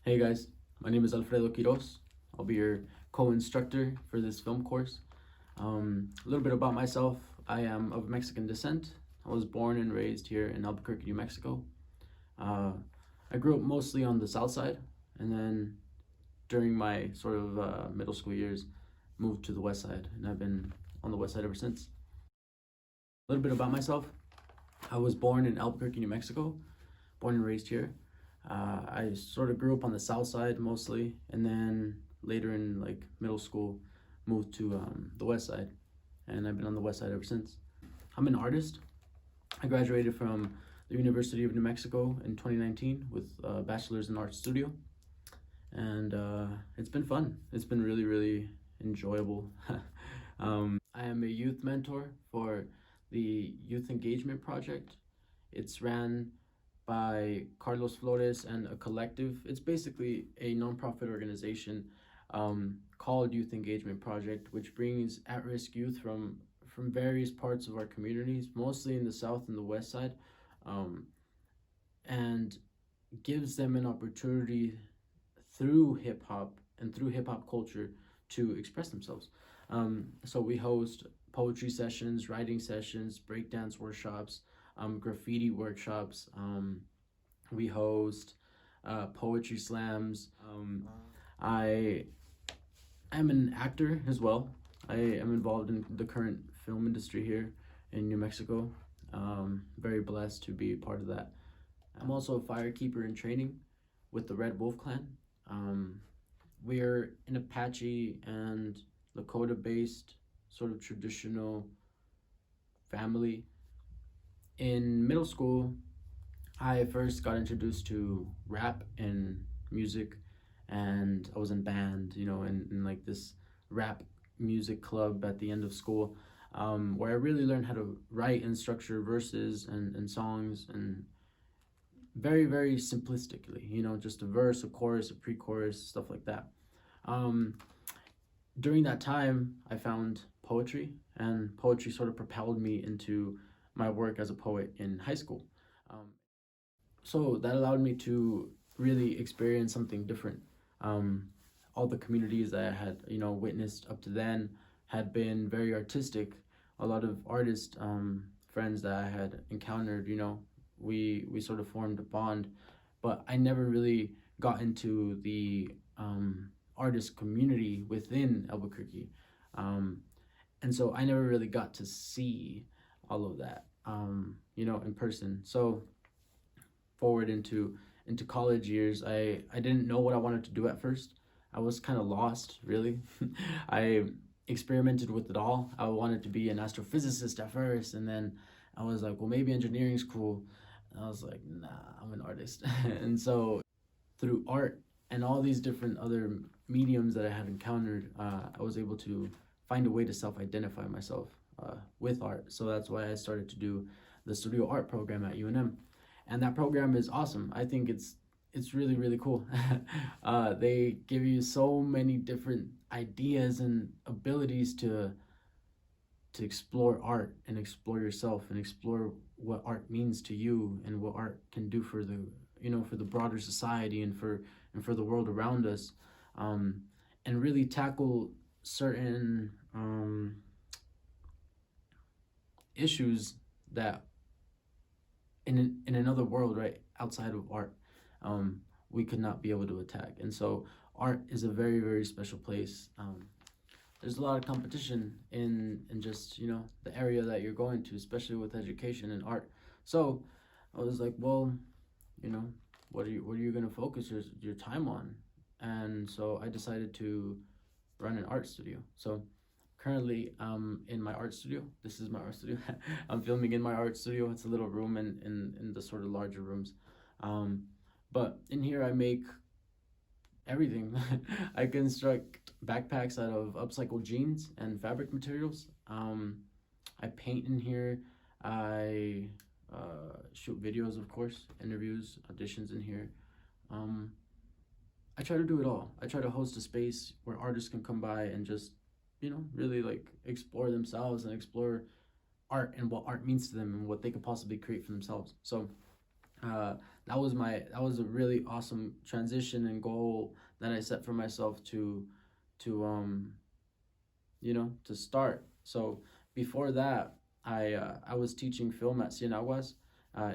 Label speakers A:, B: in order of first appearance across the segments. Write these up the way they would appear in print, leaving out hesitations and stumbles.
A: Hey guys, my name is Alfredo Quiroz. I'll be your co-instructor for this film course. A little bit about myself. I am of Mexican descent. I was born and raised here in Albuquerque, New Mexico. Uh, I grew up mostly on the south side, and then during my sort of middle school years, moved to the west side, and I've been on the west side ever since. A little bit about myself. I was born in Albuquerque, New Mexico, born and raised here. I sort of grew up on the south side mostly, and then later in like middle school, moved to the west side, and I've been on the west side ever since. I'm an artist. I graduated from the University of New Mexico in 2019 with a bachelor's in art studio, and it's been fun. It's been really, really enjoyable. I am a youth mentor for the Youth Engagement Project. It's ran by Carlos Flores and a collective. It's basically a nonprofit organization called Youth Engagement Project, which brings at-risk youth from various parts of our communities, mostly in the south and the west side, and gives them an opportunity through hip hop and through hip hop culture to express themselves. So we host poetry sessions, writing sessions, breakdance workshops, graffiti workshops. We host poetry slams. I am an actor as well. I am involved in the current film industry here in New Mexico. Very blessed to be part of that. I'm also a firekeeper in training with the Red Wolf Clan. We're an Apache and Lakota based sort of traditional family. In middle school, I first got introduced to rap and music, and I was in band, in like this rap music club at the end of school, where I really learned how to write and structure verses and songs, and very, very simplistically, just a verse, a chorus, a pre-chorus, stuff like that. During that time, I found poetry, and poetry sort of propelled me into my work as a poet in high school. So that allowed me to really experience something different. All the communities that I had, witnessed up to then had been very artistic. A lot of artist friends that I had encountered, we sort of formed a bond, but I never really got into the artist community within Albuquerque. And so I never really got to see all of that, in person. So forward into college years, I didn't know what I wanted to do at first. I was kind of lost, really. I experimented with it all. I wanted to be an astrophysicist at first, and then I was like, well, maybe engineering's cool. And I was like, nah, I'm an artist. And so through art and all these different other mediums that I had encountered, I was able to find a way to self-identify myself with art. So that's why I started to do the studio art program at UNM. And that program is awesome. I think it's really, really cool. They give you so many different ideas and abilities to explore art and explore yourself and explore what art means to you and what art can do for the for the broader society and for the world around us, and really tackle certain issues that in another world, right, outside of art, we could not be able to attack. And so art is a very, very special place. There's a lot of competition in just the area that you're going to, especially with education and art. So I was like, well, what are you going to focus your time on? And so I decided to run an art studio. So currently in my art studio. This is my art studio. I'm filming in my art studio. It's a little room in the sort of larger rooms. But in here I make everything. I construct backpacks out of upcycled jeans and fabric materials. I paint in here. I shoot videos, of course, interviews, auditions in here. I try to do it all. I try to host a space where artists can come by and just really like explore themselves and explore art and what art means to them and what they could possibly create for themselves. So uh, that was a really awesome transition and goal that I set for myself to to start. So before that, I was teaching film at Cienaguas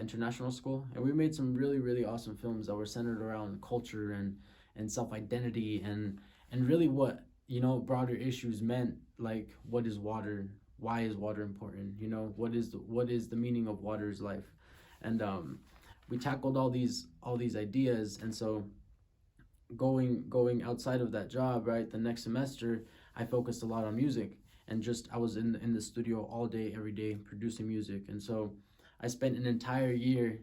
A: International School, and we made some really awesome films that were centered around culture and self identity and really what broader issues meant, like what is water, why is water important, what is the meaning of water's life, and we tackled all these ideas, and so going outside of that job, right, the next semester I focused a lot on music, and just I was in the studio all day every day producing music, and so I spent an entire year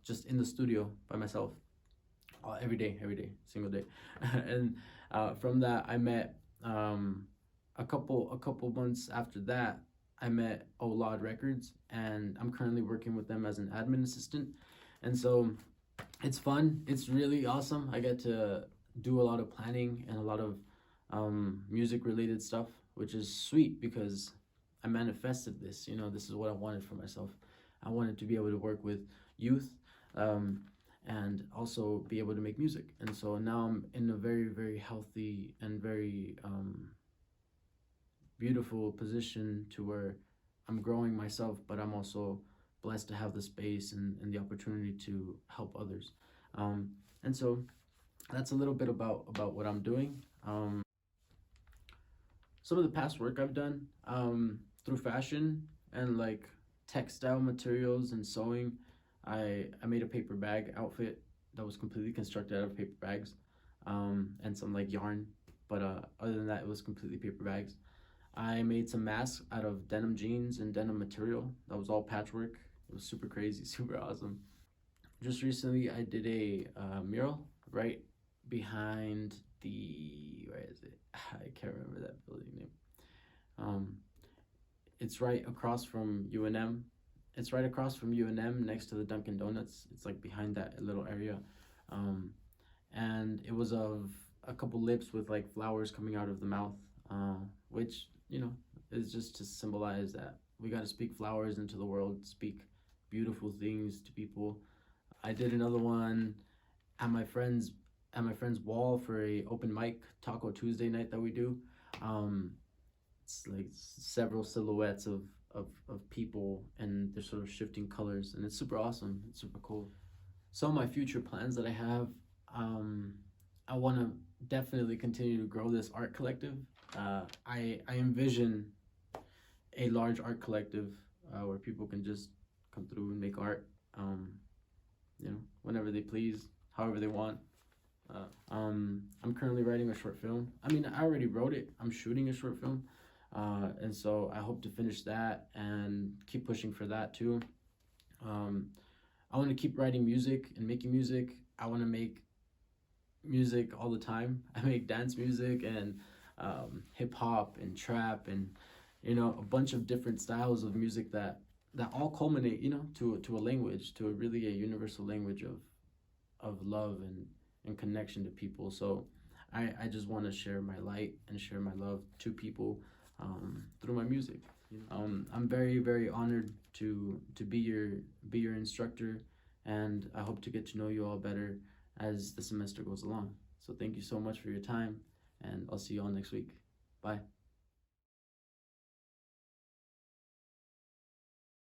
A: just in the studio by myself, every day, single day. And from that I met a couple months after that I met Olad Records, and I'm currently working with them as an admin assistant, and so it's fun. It's really awesome. I get to do a lot of planning and a lot of music related stuff, which is sweet because I manifested this. This is what I wanted for myself. I wanted to be able to work with youth um, and also be able to make music. And so now I'm in a very healthy and very beautiful position to where I'm growing myself, but I'm also blessed to have the space and the opportunity to help others. And so that's a little bit about what I'm doing. Some of the past work I've done through fashion and like textile materials and sewing. I made a paper bag outfit that was completely constructed out of paper bags and some like yarn, but other than that, it was completely paper bags. I made some masks out of denim jeans and denim material. That was all patchwork. It was super crazy, super awesome. Just recently, I did a mural right behind where is it? I can't remember that building name. Um, it's right across from UNM. It's right across from UNM next to the Dunkin' Donuts. It's like behind that little area. Um, and it was of a couple lips with like flowers coming out of the mouth, which is just to symbolize that we got to speak flowers into the world, speak beautiful things to people. I did another one at my friend's wall for a open mic Taco Tuesday night that we do. Um, it's like several silhouettes of people, and they're sort of shifting colors, and it's super awesome. It's super cool. Some of my future plans that I have, I want to definitely continue to grow this art collective. I envision a large art collective where people can just come through and make art, whenever they please, however they want. I'm currently writing a short film. I mean, I already wrote it. I'm shooting a short film, and so I hope to finish that and keep pushing for that too. I want to keep writing music and making music. I want to make music all the time. I make dance music and hip hop and trap and a bunch of different styles of music that all culminate to a language, to a really a universal language of love and connection to people. So I just want to share my light and share my love to people through my music. I'm very honored to be your instructor, and I hope to get to know you all better as the semester goes along. So thank you so much for your time, and I'll see you all next week. Bye.